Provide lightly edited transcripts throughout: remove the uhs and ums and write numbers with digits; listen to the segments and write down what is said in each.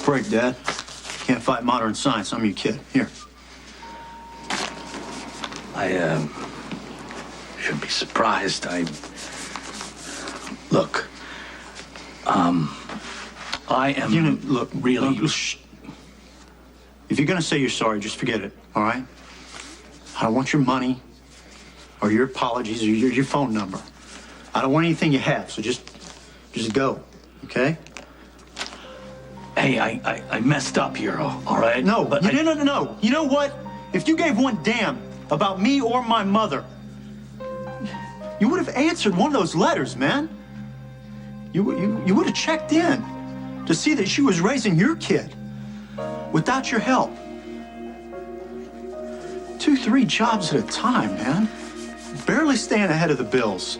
Tough break, Dad. Can't fight modern science. I'm your kid. Here. I should be surprised. Look. I am. Look, really. Look, if you're gonna say you're sorry, just forget it. All right? I don't want your money, or your apologies, or your phone number. I don't want anything you have. So just go. Okay? Hey, I messed up here. All right? No, but no. You know what? If you gave one damn about me or my mother, you would have answered one of those letters, man. You would have checked in to see that she was raising your kid without your help. 2, 3 jobs at a time, man. Barely staying ahead of the bills.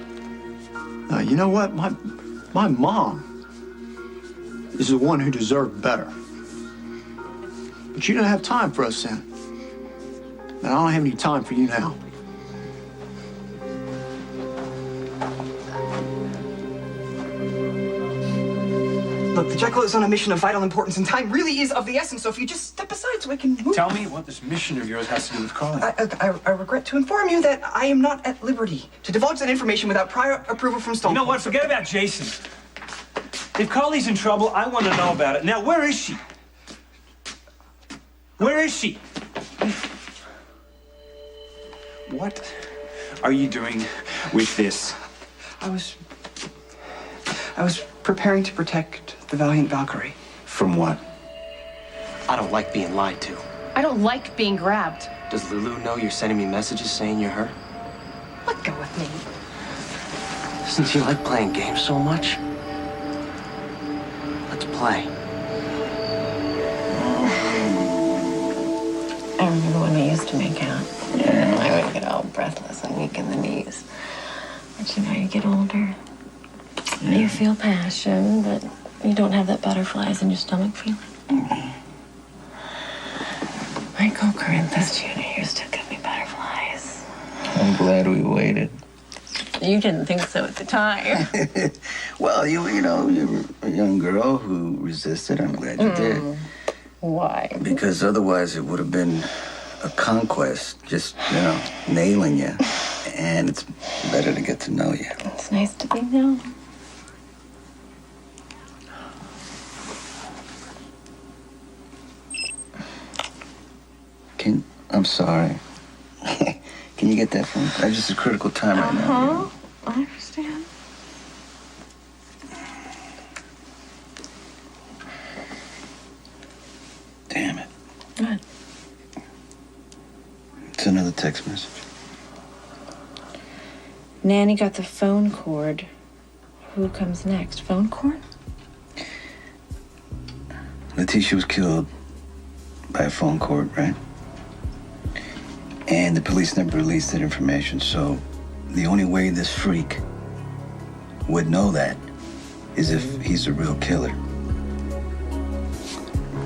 You know what? My mom is the one who deserved better. But you didn't have time for us then. And I don't have any time for you now. Look, the Jekyll is on a mission of vital importance, and time really is of the essence, so if you just step aside so I can move... Tell me what this mission of yours has to do with Carly. I regret to inform you that I am not at liberty to divulge that information without prior approval from Stone. You know what? Forget about Jason. If Carly's in trouble, I want to know about it. Now, where is she? Where is she? What are you doing with this? I was preparing to protect the valiant Valkyrie. From what? I don't like being lied to. I don't like being grabbed. Does Lulu know you're sending me messages saying you're her? Let go of me. Since you like playing games so much, let's play. I remember when we used to make out. Yeah. I would get all breathless and weak in the knees. But you know, you get older. Yeah. You feel passion, but you don't have that butterflies in your stomach feeling. Mm-hmm. Michael Corinthus Jr. used to give me butterflies. I'm glad we waited. You didn't think so at the time. Well, you know, you're a young girl who resisted. I'm glad you did. Why? Because otherwise it would have been a conquest, just, nailing you. And it's better to get to know you. It's nice to be known. I'm sorry. Can you get that for me? It's just a critical time right now. I understand. Damn it. What? It's another text message. Nanny got the phone cord. Who comes next? Phone cord? Letitia was killed by a phone cord, right? And the police never released that information, so the only way this freak would know that is if he's a real killer.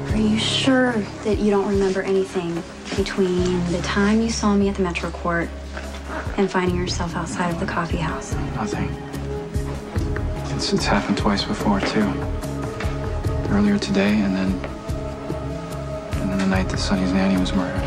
Are you sure that you don't remember anything between the time you saw me at the Metro Court and finding yourself outside of the coffee house? Nothing. It's happened twice before, too. Earlier today, and then the night that Sonny's nanny was murdered.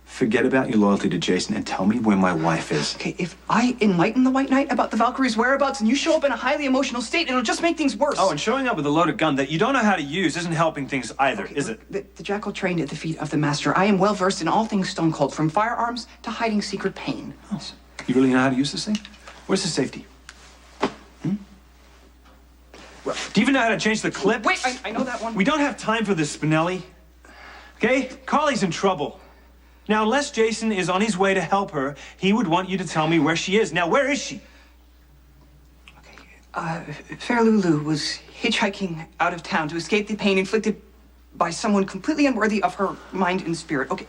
Forget about your loyalty to Jason and tell me where my wife is. Okay, if I enlighten the White Knight about the Valkyrie's whereabouts and you show up in a highly emotional state, it'll just make things worse. Oh, and showing up with a loaded gun that you don't know how to use isn't helping things either, is it? The Jackal trained at the feet of the master. I am well versed in all things Stone Cold, from firearms to hiding secret pain. Oh, you really know how to use this thing? Where's the safety? Do you even know how to change the clip? Wait, I know that one. We don't have time for this, Spinelli. Okay? Carly's in trouble. Now, unless Jason is on his way to help her, he would want you to tell me where she is. Now, where is she? Fair Lulu was hitchhiking out of town to escape the pain inflicted by someone completely unworthy of her mind and spirit. Okay.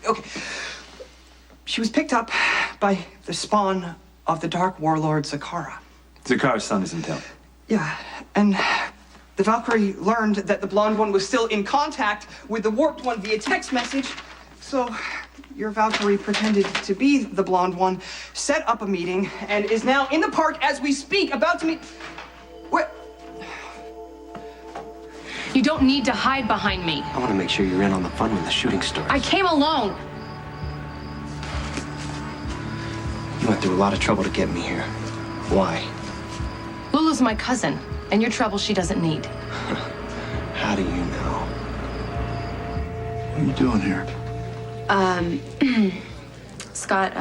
She was picked up by the spawn of the Dark Warlord Zakara. Zakara's son is in town. Yeah, and the Valkyrie learned that the blonde one was still in contact with the warped one via text message. So your Valkyrie pretended to be the blonde one, set up a meeting, and is now in the park as we speak, about to meet... What? You don't need to hide behind me. I want to make sure you're in on the fun when the shooting starts. I came alone. You went through a lot of trouble to get me here. Why? Lulu's my cousin, and your trouble she doesn't need. How do you know? What are you doing here? Scott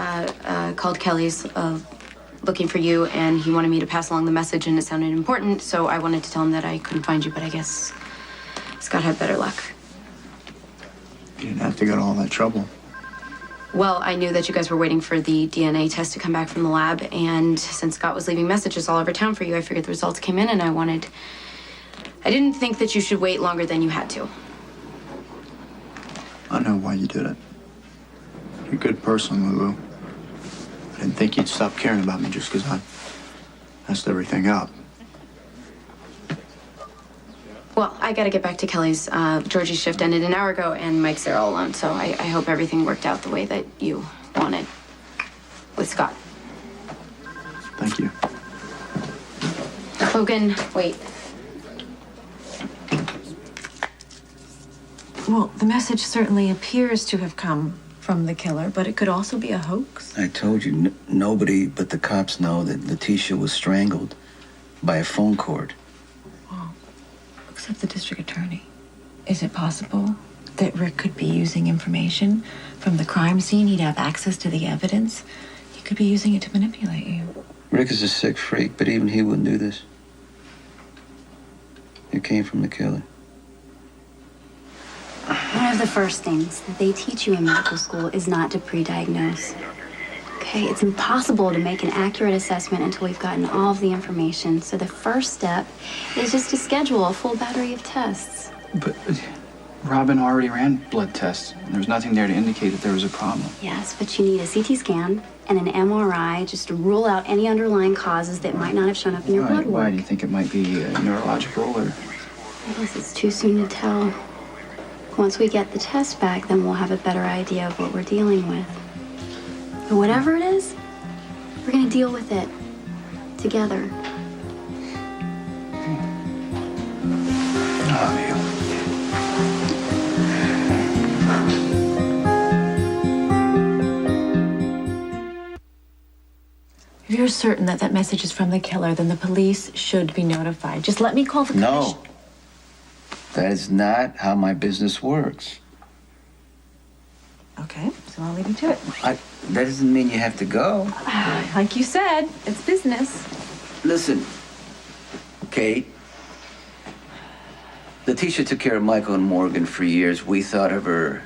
called Kelly's looking for you, and he wanted me to pass along the message, and it sounded important, so I wanted to tell him that I couldn't find you, but I guess Scott had better luck. You didn't have to go to all that trouble. Well, I knew that you guys were waiting for the DNA test to come back from the lab, and since Scott was leaving messages all over town for you, I figured the results came in, and I didn't think that you should wait longer than you had to. I know why you did it. You're a good person, Lulu. I didn't think you'd stop caring about me just because I messed everything up. Well, I gotta get back to Kelly's. Georgie's shift ended an hour ago, and Mike's there all alone, so I hope everything worked out the way that you wanted with Scott. Thank you. Logan, wait. Well, the message certainly appears to have come from the killer, but it could also be a hoax. I told you, nobody but the cops know that Letitia was strangled by a phone cord. Well, except the district attorney. Is it possible that Rick could be using information from the crime scene? He'd have access to the evidence. He could be using it to manipulate you. Rick is a sick freak, but even he wouldn't do this. It came from the killer. One of the first things that they teach you in medical school is not to pre-diagnose. Okay, it's impossible to make an accurate assessment until we've gotten all of the information. So the first step is just to schedule a full battery of tests. But Robin already ran blood tests. There was nothing there to indicate that there was a problem. Yes, but you need a CT scan and an MRI just to rule out any underlying causes that might not have shown up in your blood work. Why do you think it might be neurological or? I guess it's too soon to tell. Once we get the test back, then we'll have a better idea of what we're dealing with. But whatever it is, we're gonna deal with it together. If you're certain that that message is from the killer, then the police should be notified. Just let me call the commission. No. That is not how my business works. Okay, so I'll leave you to it. That doesn't mean you have to go. Like you said, it's business. Listen, Kate. Letitia took care of Michael and Morgan for years. We thought of her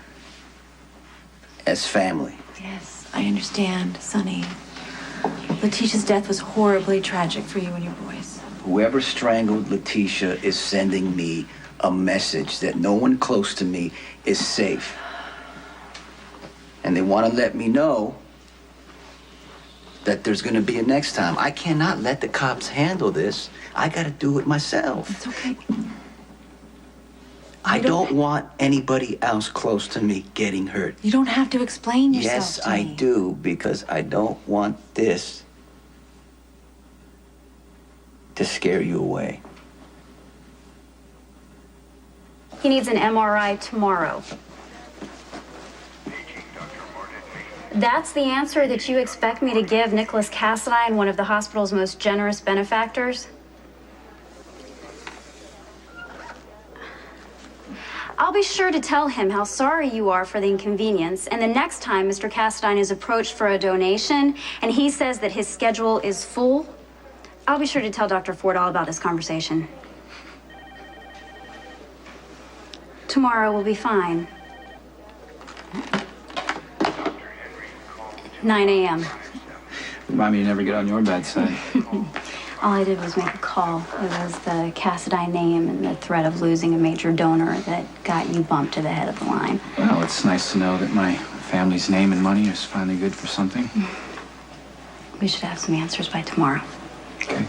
as family. Yes, I understand, Sonny. Letitia's death was horribly tragic for you and your boys. Whoever strangled Letitia is sending me a message that no one close to me is safe. And they want to let me know that there's going to be a next time. I cannot let the cops handle this. I got to do it myself. It's okay. I don't want anybody else close to me getting hurt. You don't have to explain yourself Yes, to I me. do, because I don't want this to scare you away. He needs an MRI tomorrow. That's the answer that you expect me to give Nicholas Cassadine, one of the hospital's most generous benefactors? I'll be sure to tell him how sorry you are for the inconvenience, and the next time Mr. Cassadine is approached for a donation and he says that his schedule is full, I'll be sure to tell Dr. Ford all about this conversation. Tomorrow will be fine. 9 a.m. Remind me to never get on your bad side. All I did was make a call. It was the Cassadine name and the threat of losing a major donor that got you bumped to the head of the line. Well, it's nice to know that my family's name and money is finally good for something. We should have some answers by tomorrow. Okay.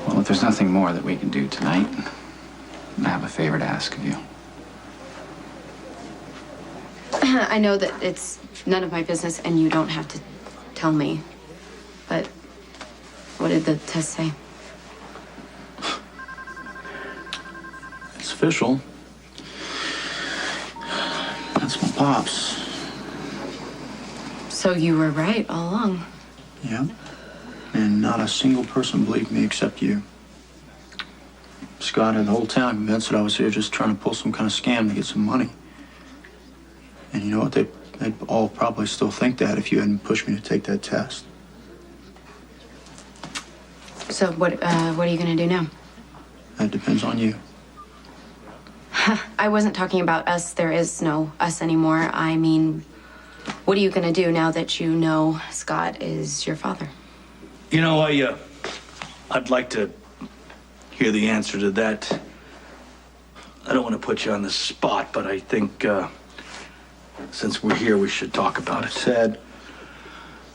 Well, if there's nothing more that we can do tonight, I have a favor to ask of you. I know that it's none of my business and you don't have to tell me. But what did the test say? It's official. That's my pops. So you were right all along. Yeah. And not a single person believed me except you. Scott had the whole town convinced that I was here just trying to pull some kind of scam to get some money. And you know what? They'd all probably still think that if you hadn't pushed me to take that test. So what are you gonna do now? That depends on you. I wasn't talking about us. There is no us anymore. I mean, what are you gonna do now that you know Scott is your father? You know, I'd like to hear the answer to that. I don't want to put you on the spot, but I think since we're here, we should talk about it. Said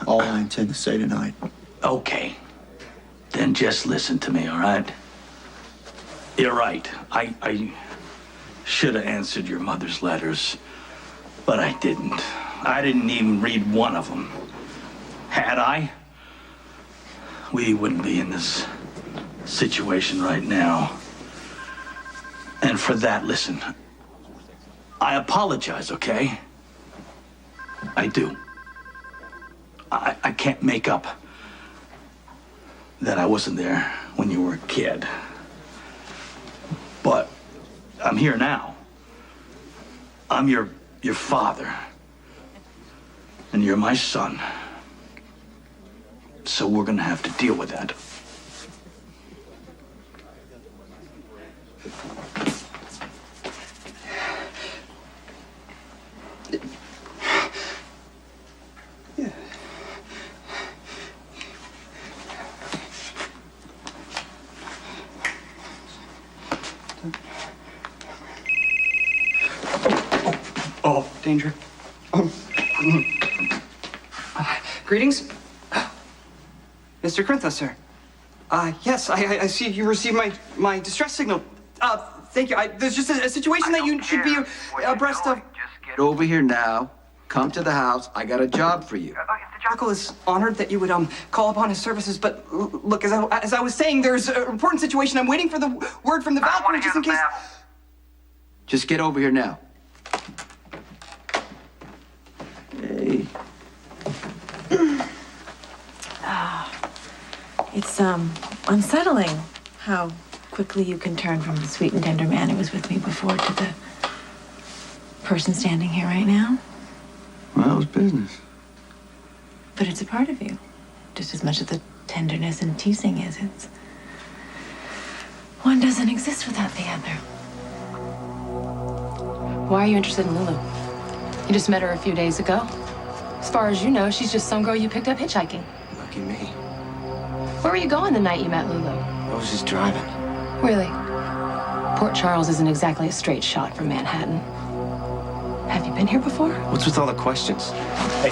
all I intend to say tonight. Okay. Then just listen to me, all right? You're right. I should have answered your mother's letters, but I didn't. I didn't even read one of them. Had I, we wouldn't be in this situation right now. And for that, listen, I apologize, okay? I do. I can't make up that I wasn't there when you were a kid. But I'm here now. I'm your father. And you're my son. So we're gonna have to deal with that. Oh, danger. Greetings. Mr. Corinthos, sir. Yes, I see you received my distress signal. Thank you. There's just a situation that you should be abreast of. Get over here now. Come to the house. I got a job for you. Uncle is honored that you would call upon his services, but look, as I was saying, there's an important situation. I'm waiting for the word from the Valkyrie just in case. Just get over here now. Hey. It's unsettling how quickly you can turn from the sweet and tender man who was with me before to the person standing here right now. Well, it was business. But it's a part of you, just as much as the tenderness and teasing is. It's one doesn't exist without the other. Why are you interested in Lulu? You just met her a few days ago. As far as you know, she's just some girl you picked up hitchhiking. Lucky me. Where were you going the night you met Lulu? I was just driving. Really? Port Charles isn't exactly a straight shot from Manhattan. Have you been here before? What's with all the questions? Hey,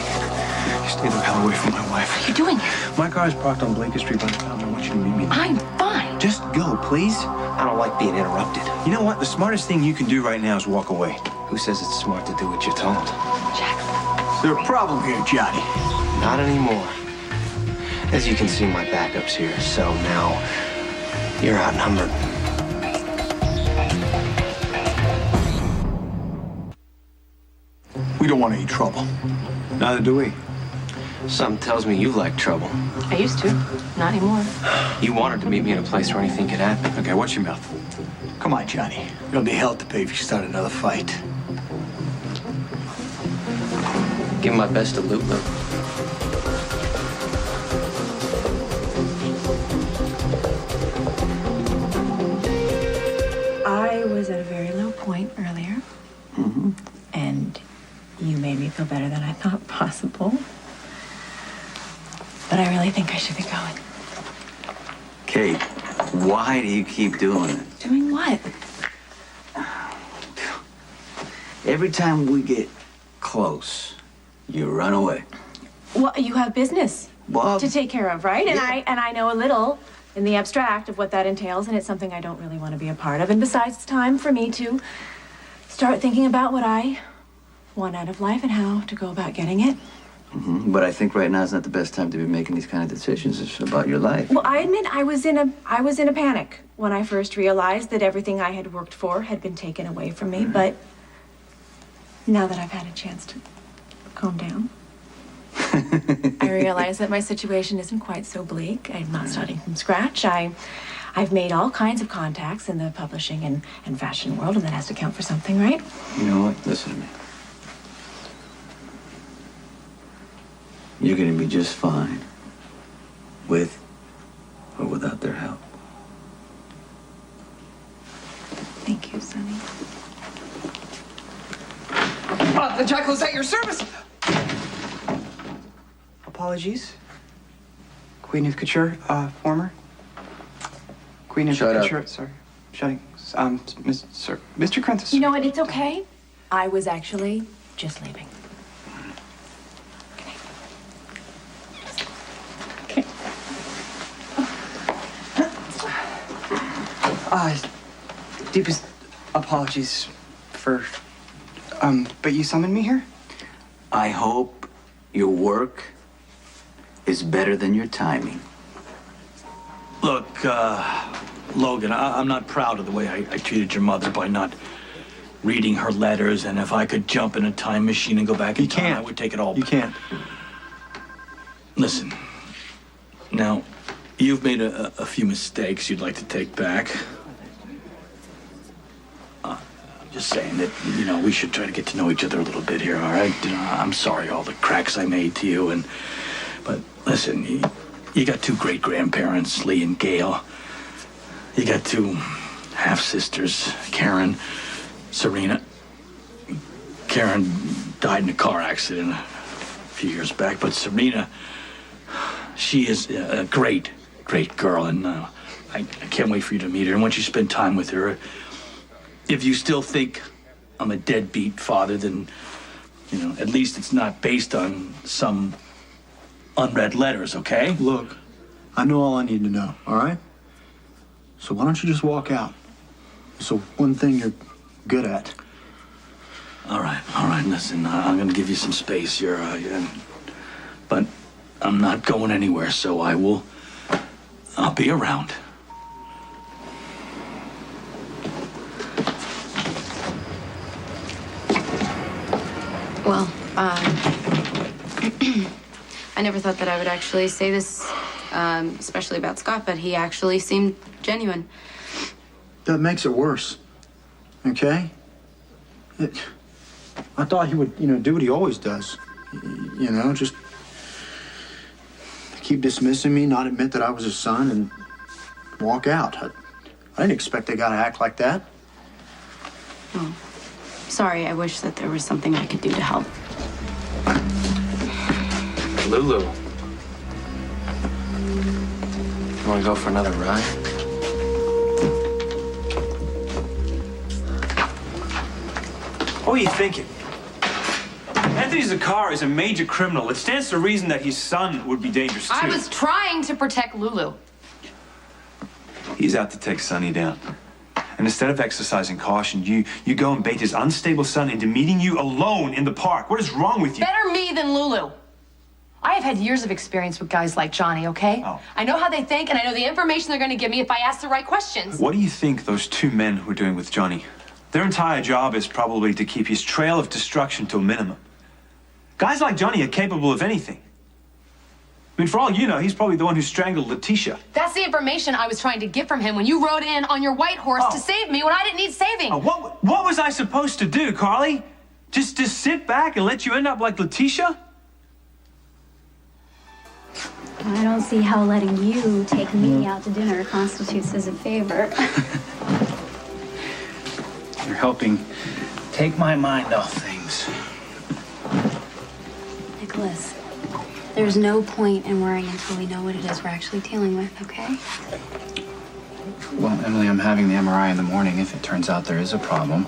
stay the hell away from my wife. What are you doing here? My car is parked on Blaker Street by the fountain. I want you to meet me there. I'm fine. Just go, please. I don't like being interrupted. You know what? The smartest thing you can do right now is walk away. Who says it's smart to do what you're told? Jackson. Is there a problem here, Johnny? Not anymore. As you can see, my backup's here, so now you're outnumbered. We don't want any trouble. Neither do we. Something tells me you like trouble. I used to. Not anymore. You wanted to meet me in a place where anything could happen. Okay, watch your mouth. Come on, Johnny. It'll be hell to pay if you start another fight. Give my best to Lulu. feel better than I thought possible. But I really think I should be going. Kate, why do you keep doing it? Doing what? Every time we get close, you run away. Well, you have business Well, to take care of, right? yeah. And I know a little in the abstract of what that entails, and it's something I don't really want to be a part of. And besides, it's time for me to start thinking about what I want out of life and how to go about getting it. But I think right now is not the best time to be making these kind of decisions. It's about your life. Well, I admit I was in a panic when I first realized that everything I had worked for had been taken away from me, but now that I've had a chance to calm down, I realize that my situation isn't quite so bleak. I'm not starting from scratch. I've made all kinds of contacts in the publishing and fashion world, and that has to count for something, right? You know what? Listen to me. You're gonna be just fine with or without their help. Thank you, Sonny. The Jekyll is at your service. Apologies. Queen of Couture, former. Queen of Shut up. Couture, sorry. Shutting, Mr. Crentis. You know what? It's okay. I was actually just leaving. Okay. Deepest apologies for, but you summoned me here? I hope your work is better than your timing. Look, Logan, I'm not proud of the way I treated your mother by not reading her letters, and if I could jump in a time machine and go back in time, I would take it all You back. can't. Listen, now, you've made a few mistakes you'd like to take back. I'm just saying that, you know, we should try to get to know each other a little bit here, all right? I'm sorry all the cracks I made to you, but listen, you got two great-grandparents, Lee and Gail. You got two half-sisters, Karen, Serena. Karen died in a car accident a few years back, but Serena, she is a great girl, and I can't wait for you to meet her. And once you spend time with her, if you still think I'm a deadbeat father, then, you know, at least it's not based on some unread letters, okay? Look, I know all I need to know, all right? So why don't you just walk out? So one thing you're good at. All right, listen, I'm gonna give you some space here, but I'm not going anywhere, so I'll be around. Well, I never thought that I would actually say this, especially about Scott, but he actually seemed genuine. That makes it worse, okay? I thought he would, do what he always does. Just keep dismissing me, not admit that I was his son, and walk out. I didn't expect a guy to act like that. Oh, sorry. I wish that there was something I could do to help. Lulu. You want to go for another ride? What are you thinking? Anthony Zakar is a major criminal. It stands to reason that his son would be dangerous, too. I was trying to protect Lulu. He's out to take Sonny down. And instead of exercising caution, you go and bait his unstable son into meeting you alone in the park. What is wrong with you? Better me than Lulu. I have had years of experience with guys like Johnny, okay? Oh. I know how they think, and I know the information they're going to give me if I ask the right questions. What do you think those two men were doing with Johnny? Their entire job is probably to keep his trail of destruction to a minimum. Guys like Johnny are capable of anything. I mean, for all you know, he's probably the one who strangled Letitia. That's the information I was trying to get from him when you rode in on your white horse to save me when I didn't need saving. Oh, what was I supposed to do, Carly? Just sit back and let you end up like Letitia? I don't see how letting you take me out to dinner constitutes as a favor. You're helping take my mind off things. Nicholas. There's no point in worrying until we know what it is we're actually dealing with, okay? Well, Emily, I'm having the MRI in the morning. If it turns out there is a problem,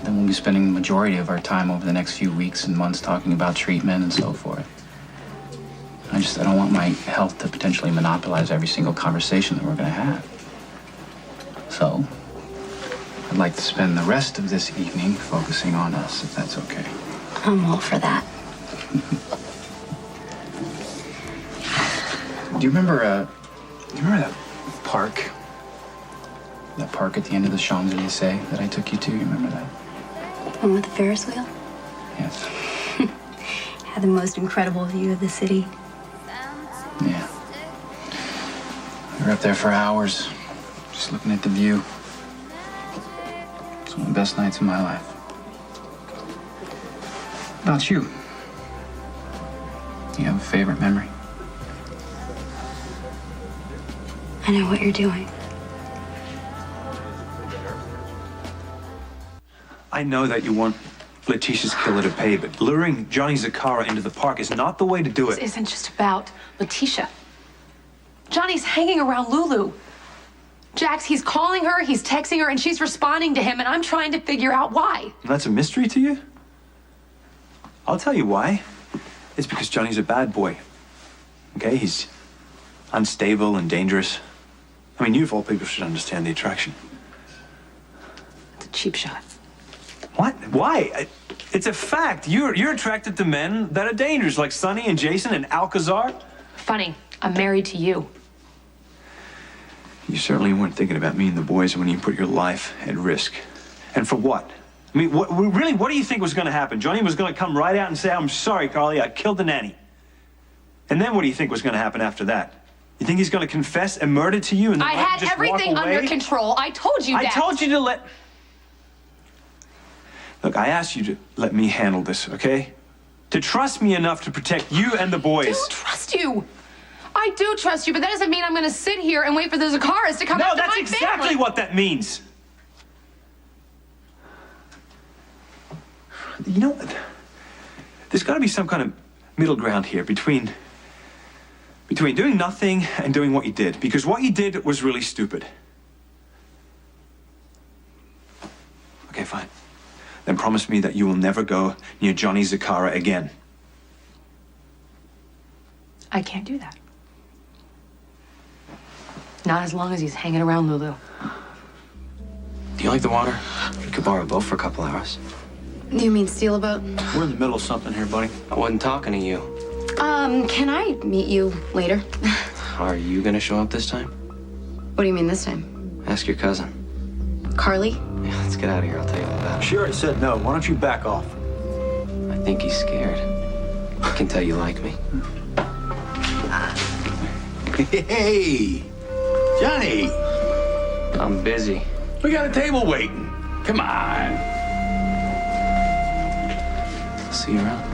then we'll be spending the majority of our time over the next few weeks and months talking about treatment and so forth. I don't want my health to potentially monopolize every single conversation that we're going to have. So, I'd like to spend the rest of this evening focusing on us, if that's okay. I'm all for that. Do you remember that park? That park at the end of the Champs-Élysées that I took you to? You remember that? One with the Ferris wheel? Yes. Had the most incredible view of the city. Yeah. We were up there for hours, just looking at the view. It's one of the best nights of my life. What about you? You have a favorite memory? I know what you're doing. I know that you want Letitia's killer to pay, but luring Johnny Zacchara into the park is not the way to do it. This isn't just about Letitia. Johnny's hanging around Lulu. Jax, he's calling her, he's texting her, and she's responding to him, and I'm trying to figure out why. And that's a mystery to you? I'll tell you why. It's because Johnny's a bad boy. Okay? He's unstable and dangerous. I mean, you of all people should understand the attraction. It's a cheap shot. What? Why? It's a fact. You're attracted to men that are dangerous, like Sonny and Jason and Alcazar. Funny, I'm married to you. You certainly weren't thinking about me and the boys when you put your life at risk. And for what? I mean, what do you think was going to happen? Johnny was going to come right out and say, "I'm sorry, Carly, I killed the nanny." And then what do you think was going to happen after that? You think he's going to confess a murder to you and then I had just everything walk away? under control. I told you that. I told you to let... Look, I asked you to let me handle this, okay? To trust me enough to protect you and the boys. I do trust you. I do trust you, but that doesn't mean I'm going to sit here and wait for the Zaccharas to come No, after that's my exactly family. what that means. You know what? There's got to be some kind of middle ground here between doing nothing and doing what you did, because what you did was really stupid. Okay, fine. Then promise me that you will never go near Johnny Zacchara again. I can't do that. Not as long as he's hanging around Lulu. Do you like the water? We could borrow a boat for a couple hours. You mean steal a boat? We're in the middle of something here, buddy. I wasn't talking to you. Can I meet you later? Are you gonna show up this time? What do you mean this time? Ask your cousin. Carly? Yeah, let's get out of here. I'll tell you all about it. She already said no. Why don't you back off? I think he's scared. I can tell you like me. Hey, Johnny, I'm busy. we got a table waiting. Come on. See you around.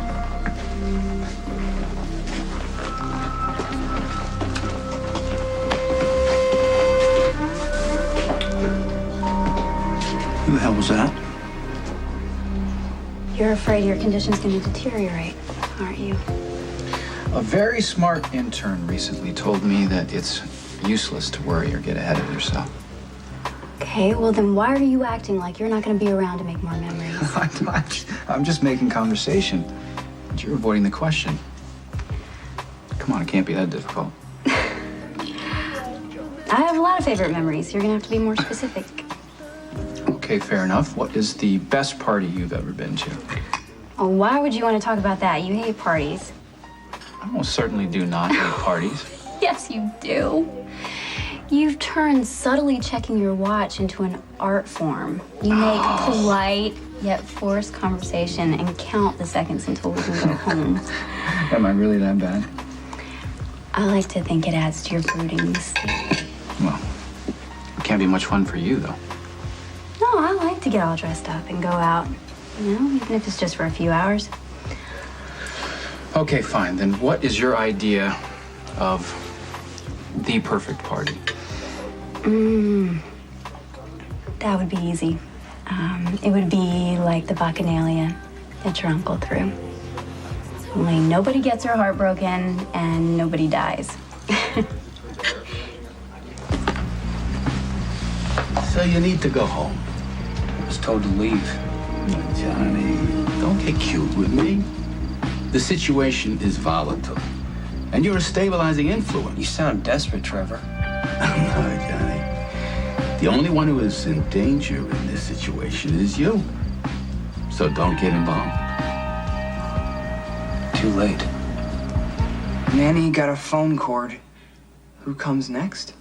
Who the hell was that? You're afraid your condition's going to deteriorate, aren't you? A very smart intern recently told me that it's useless to worry or get ahead of yourself. Okay, well then why are you acting like you're not going to be around to make more memories? I'm just making conversation. But you're avoiding the question. Come on, it can't be that difficult. I have a lot of favorite memories. You're going to have to be more specific. Okay, fair enough. What is the best party you've ever been to? Oh, why would you want to talk about that? You hate parties. I most certainly do not hate parties. Yes, you do. You've turned subtly checking your watch into an art form. You make polite yet forced conversation and count the seconds until we can go home. Am I really that bad? I like to think it adds to your brooding mystique. Well, it can't be much fun for you, though. No, I like to get all dressed up and go out. You know, even if it's just for a few hours. Okay, fine. Then what is your idea of the perfect party? That would be easy. It would be like the bacchanalia that your uncle threw. Only nobody gets her heart broken and nobody dies. So you need to go home. I was told to leave. Johnny, don't get cute with me. The situation is volatile, and you're a stabilizing influence. You sound desperate, Trevor. No, Johnny. The only one who is in danger in this situation is you. So don't get involved. Too late. Nanny got a phone cord. Who comes next?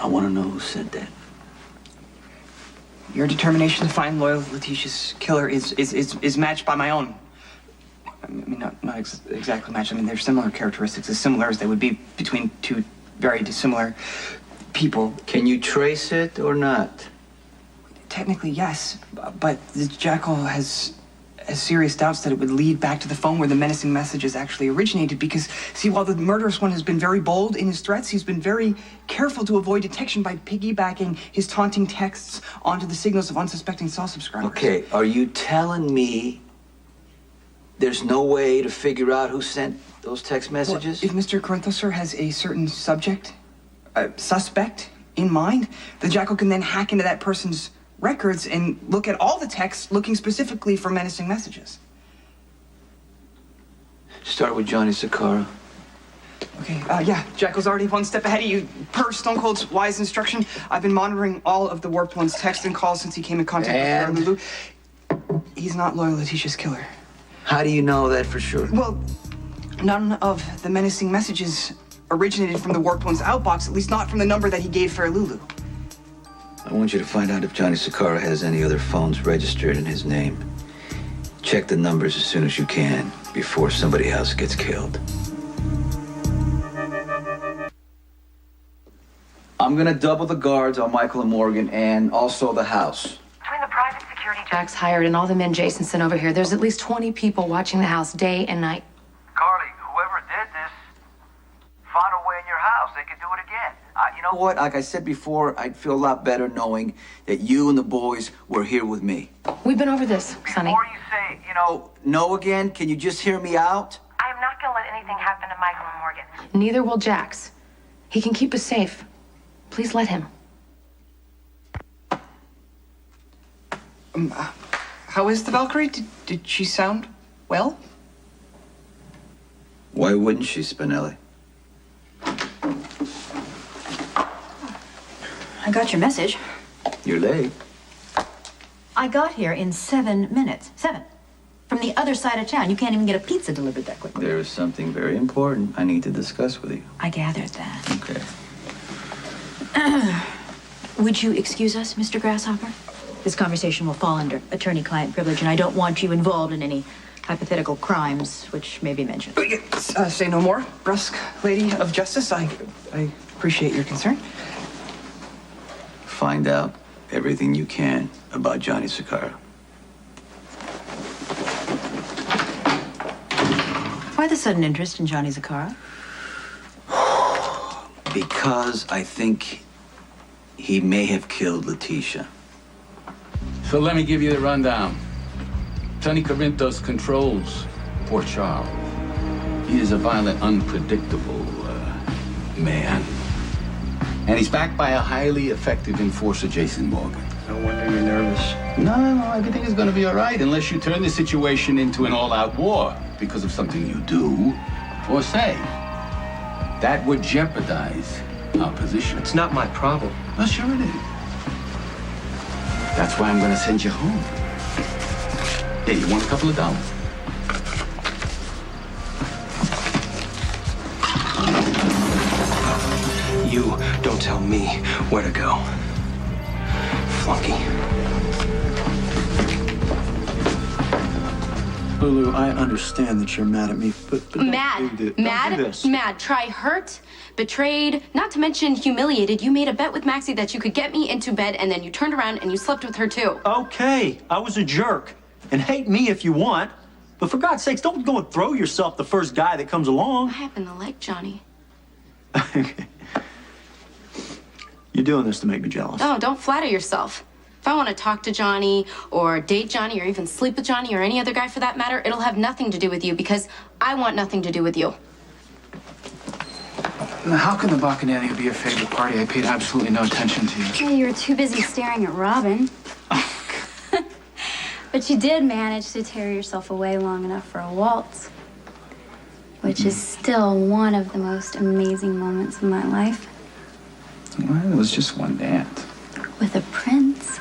I want to know who said that. Your determination to find loyal Letitia's killer is matched by my own. I mean, not exactly matched. I mean, they're similar characteristics, as similar as they would be between two very dissimilar people. Can you trace it or not? Technically, yes, but the Jackal has serious doubts that it would lead back to the phone where the menacing messages actually originated because, see, while the murderous one has been very bold in his threats, he's been very careful to avoid detection by piggybacking his taunting texts onto the signals of unsuspecting cell subscribers. Okay, are you telling me there's no way to figure out who sent those text messages? Well, if Mr. Corinthosur has a certain suspect in mind, the Jackal can then hack into that person's records and look at all the texts looking specifically for menacing messages. Start with Johnny Sakara. Okay, yeah, Jackal's already one step ahead of you. Per Stone Cold's wise instruction, I've been monitoring all of the Warped One's texts and calls since he came in contact with Lulu. He's not loyal Letitia's killer. How do you know that for sure? Well, none of the menacing messages originated from the Warped One's outbox, at least not from the number that he gave for Lulu. I want you to find out if Johnny Sakara has any other phones registered in his name. Check the numbers as soon as you can, before somebody else gets killed. I'm gonna double the guards on Michael and Morgan, and also the house. Between the private security Jack's hired and all the men Jason sent over here, there's at least 20 people watching the house day and night. Carly, whoever did this found a way in your house. They could do it again. You know what? Like I said before, I'd feel a lot better knowing that you and the boys were here with me. We've been over this, Sonny. Before you say, No again? Can you just hear me out? I am not going to let anything happen to Michael and Morgan. Neither will Jax. He can keep us safe. Please let him. How is the Valkyrie? Did she sound well? Why wouldn't she, Spinelli? I got your message. You're late. I got here in 7 minutes. 7. From the other side of town. You can't even get a pizza delivered that quickly. There is something very important I need to discuss with you. I gathered that. Okay. Would you excuse us, Mr. Grasshopper? This conversation will fall under attorney-client privilege, and I don't want you involved in any hypothetical crimes which may be mentioned. Say no more, brusque lady of justice. I appreciate your concern. Find out everything you can about Johnny Sakara. Why the sudden interest in Johnny Zakara? Because I think he may have killed Letitia. So let me give you the rundown. Sonny Corinthos controls Port Charles. He is a violent, unpredictable man. And he's backed by a highly effective enforcer, Jason Morgan. No wonder you're nervous. No, everything is going to be all right unless you turn the situation into an all-out war because of something you do or say. That would jeopardize our position. It's not my problem. Oh, sure it is. That's why I'm going to send you home. Hey, you want a couple of dollars? You don't tell me where to go. Flunky. Lulu, I understand that you're mad at me, but don't Mad. do this. Mad. Don't do this. Mad. Try hurt, betrayed, not to mention humiliated. You made a bet with Maxie that you could get me into bed, and then you turned around and you slept with her too. Okay, I was a jerk. And hate me if you want. But for God's sakes, don't go and throw yourself the first guy that comes along. I happen to like Johnny. Okay. You're doing this to make me jealous. Oh, don't flatter yourself. If I want to talk to Johnny or date Johnny or even sleep with Johnny or any other guy for that matter, it'll have nothing to do with you because I want nothing to do with you. Now, how can the Bacchanal be your favorite party? I paid absolutely no attention to you. Yeah, you were too busy staring at Robin. But you did manage to tear yourself away long enough for a waltz, which is still one of the most amazing moments of my life. Well, it was just one dance. With a prince.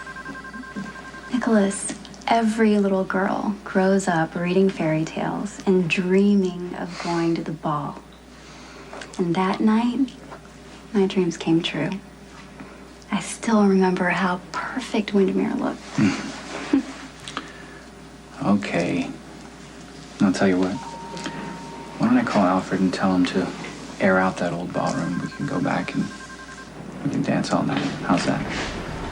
Nicholas, every little girl grows up reading fairy tales and dreaming of going to the ball. And that night, my dreams came true. I still remember how perfect Windermere looked. Okay. I'll tell you what. Why don't I call Alfred and tell him to air out that old ballroom? We can go back and we can dance all night. How's that?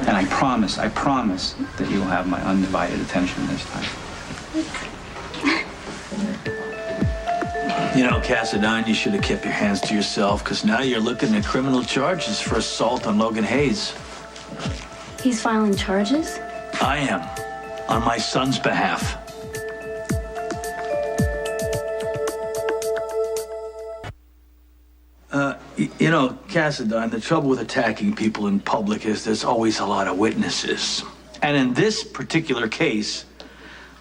And I promise that you will have my undivided attention this time. You know, Cassadine, you should have kept your hands to yourself, because now you're looking at criminal charges for assault on Logan Hayes. He's filing charges? I am, on my son's behalf. You know, Cassadine, the trouble with attacking people in public is there's always a lot of witnesses. And in this particular case,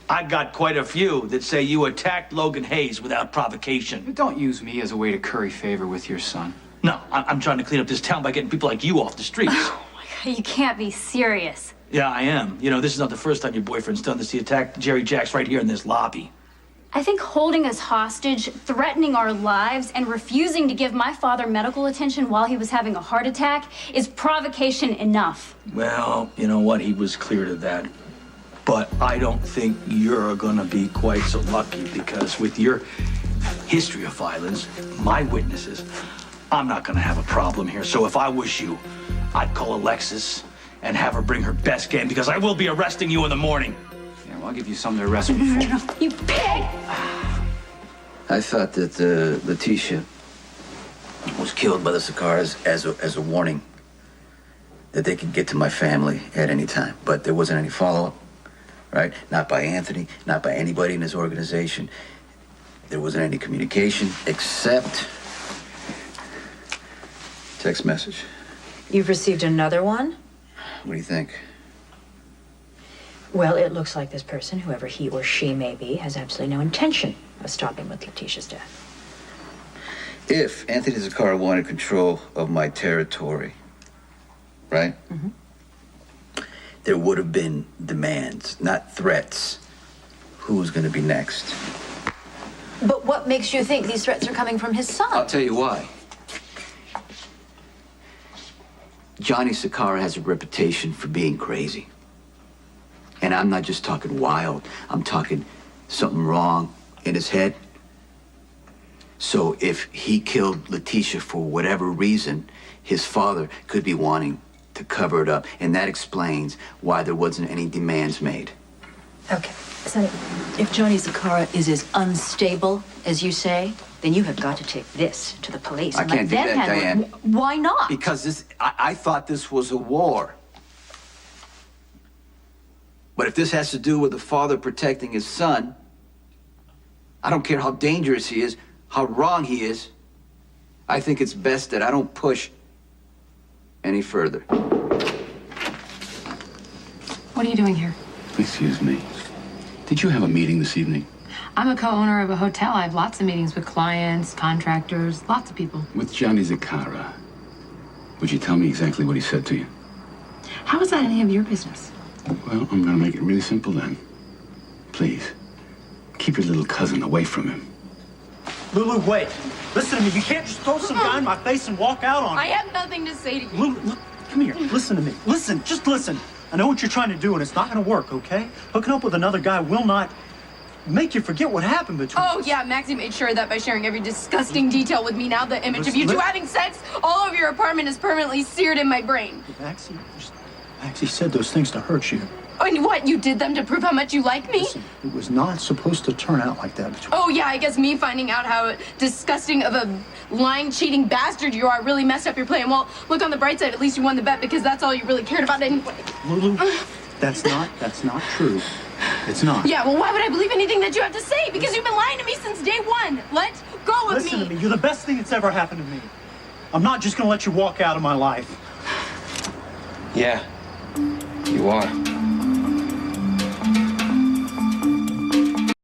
I got quite a few that say you attacked Logan Hayes without provocation. Don't use me as a way to curry favor with your son. No, I'm trying to clean up this town by getting people like you off the streets. Oh my God, you can't be serious. Yeah, I am. You know, this is not the first time your boyfriend's done this. He attacked Jerry Jacks right here in this lobby. I think holding us hostage, threatening our lives, and refusing to give my father medical attention while he was having a heart attack is provocation enough. Well, you know what? He was clear to that. But I don't think you're gonna be quite so lucky, because with your history of violence, my witnesses, I'm not gonna have a problem here. So if I was you, I'd call Alexis and have her bring her best game, because I will be arresting you in the morning. Yeah, well, I'll give you something to arrest me for. You pig! I thought that Letitia was killed by the Sakaras as a warning that they could get to my family at any time. But there wasn't any follow-up, right? Not by Anthony, not by anybody in his organization. There wasn't any communication except text message. You've received another one? What do you think? Well, it looks like this person, whoever he or she may be, has absolutely no intention of stopping with Letitia's death. If Anthony Zakara wanted control of my territory, right? Mm-hmm. There would have been demands, not threats. Who's going to be next? But what makes you think these threats are coming from his son? I'll tell you why. Johnny Sakara has a reputation for being crazy. And I'm not just talking wild. I'm talking something wrong in his head. So if he killed Letitia for whatever reason, his father could be wanting to cover it up. And that explains why there wasn't any demands made. Okay, Sonny, if Johnny Zakara is as unstable as you say, then you have got to take this to the police. I and can't do let them that, handle it. Diane. Why not? Because I thought this was a war. But if this has to do with the father protecting his son, I don't care how dangerous he is, how wrong he is, I think it's best that I don't push any further. What are you doing here? Excuse me. Did you have a meeting this evening? I'm a co-owner of a hotel. I have lots of meetings with clients, contractors, lots of people. With Johnny Zakara. Would you tell me exactly what he said to you? How is that any of your business? Well, I'm gonna make it really simple then. Please, keep your little cousin away from him. Lulu, wait. Listen to me. You can't just throw some guy in my face and walk out on me. I have nothing to say to you. Lulu, look, come here. Listen to me. Listen, just listen. I know what you're trying to do, and it's not going to work, okay? Hooking up with another guy will not make you forget what happened between Oh, us. yeah, Maxie made sure that by sharing every disgusting detail with me, now the image of you two having sex all over your apartment is permanently seared in my brain. Maxie said those things to hurt you. Oh, and what, you did them to prove how much you like me? Listen, it was not supposed to turn out like that between Oh, yeah, I guess me finding out how disgusting of a lying, cheating bastard you are really messed up your plan. Well, look on the bright side, at least you won the bet because that's all you really cared about anyway. Lulu, That's not true. It's not. Yeah, well, why would I believe anything that you have to say? Because you've been lying to me since day one. Let go of me. Listen to me. You're the best thing that's ever happened to me. I'm not just gonna let you walk out of my life. Yeah, you are.